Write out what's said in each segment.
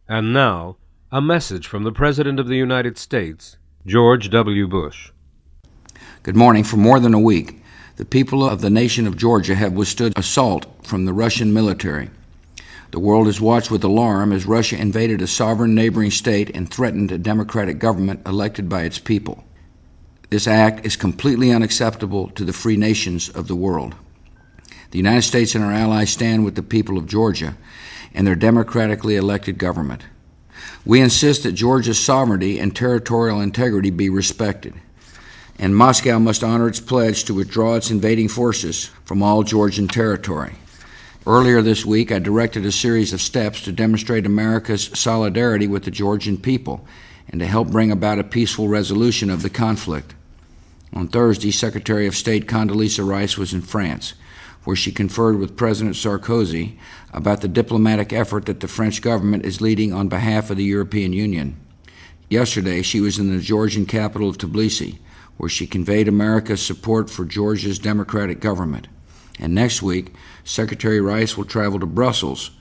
And now, a message from the President of the United States, George W. Bush. Good morning. For more than a week, the people of the nation of Georgia have withstood assault from the Russian military. The world has watched with alarm as Russia invaded a sovereign neighboring state and threatened a democratic government elected by its people. This act is completely unacceptable to the free nations of the world. The United States and our allies stand with the people of Georgia and their democratically elected government. We insist that Georgia's sovereignty and territorial integrity be respected, and Moscow must honor its pledge to withdraw its invading forces from all Georgian territory. Earlier this week, I directed a series of steps to demonstrate America's solidarity with the Georgian people and to help bring about a peaceful resolution of the conflict. On Thursday, Secretary of State Condoleezza Rice was in France, where she conferred with President Sarkozy about the diplomatic effort that the French government is leading on behalf of the European Union. Yesterday, she was in the Georgian capital of Tbilisi, where she conveyed America's support for Georgia's democratic government. And next week, Secretary Rice will travel to Brussels,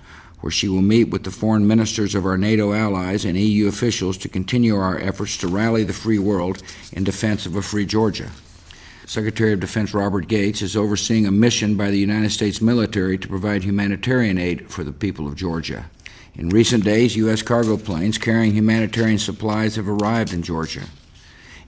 where she will meet with the foreign ministers of our NATO allies and EU officials to continue our efforts to rally the free world in defense of a free Georgia. Secretary of Defense Robert Gates is overseeing a mission by the United States military to provide humanitarian aid for the people of Georgia. In recent days, U.S. cargo planes carrying humanitarian supplies have arrived in Georgia.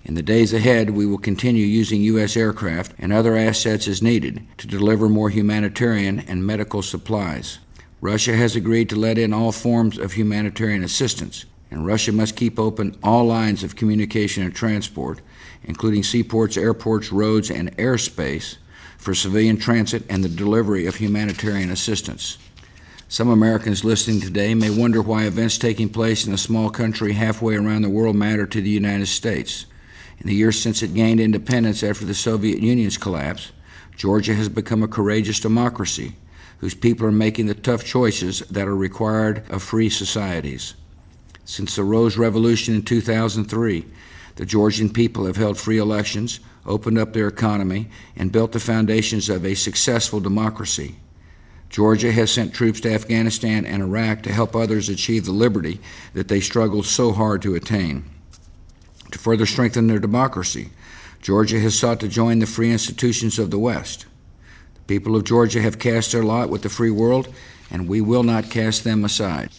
In the days ahead, we will continue using U.S. aircraft and other assets as needed to deliver more humanitarian and medical supplies. Russia has agreed to let in all forms of humanitarian assistance, and Russia must keep open all lines of communication and transport, including seaports, airports, roads, and airspace, for civilian transit and the delivery of humanitarian assistance. Some Americans listening today may wonder why events taking place in a small country halfway around the world matter to the United States. In the years since it gained independence after the Soviet Union's collapse, Georgia has become a courageous democracy whose people are making the tough choices that are required of free societies. Since the Rose Revolution in 2003, the Georgian people have held free elections, opened up their economy, and built the foundations of a successful democracy. Georgia has sent troops to Afghanistan and Iraq to help others achieve the liberty that they struggled so hard to attain. To further strengthen their democracy, Georgia has sought to join the free institutions of the West. The people of Georgia have cast their lot with the free world, and we will not cast them aside.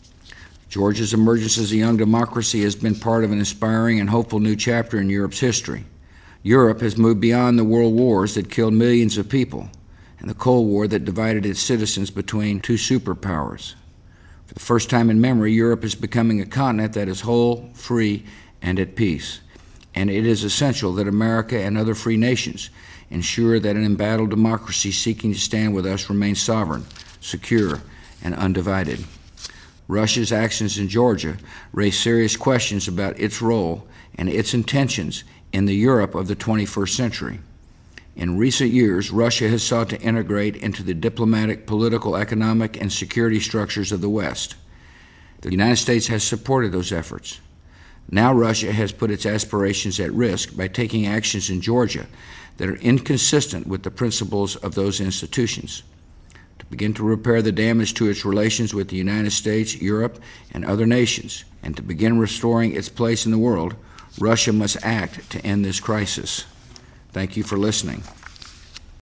Georgia's emergence as a young democracy has been part of an inspiring and hopeful new chapter in Europe's history. Europe has moved beyond the world wars that killed millions of people and the Cold War that divided its citizens between two superpowers. For the first time in memory, Europe is becoming a continent that is whole, free, and at peace. And it is essential that America and other free nations ensure that an embattled democracy seeking to stand with us remains sovereign, secure, and undivided. Russia's actions in Georgia raise serious questions about its role and its intentions in the Europe of the 21st century. In recent years, Russia has sought to integrate into the diplomatic, political, economic, and security structures of the West. The United States has supported those efforts. Now Russia has put its aspirations at risk by taking actions in Georgia that are inconsistent with the principles of those institutions. To begin to repair the damage to its relations with the United States, Europe, and other nations, and to begin restoring its place in the world, Russia must act to end this crisis. Thank you for listening.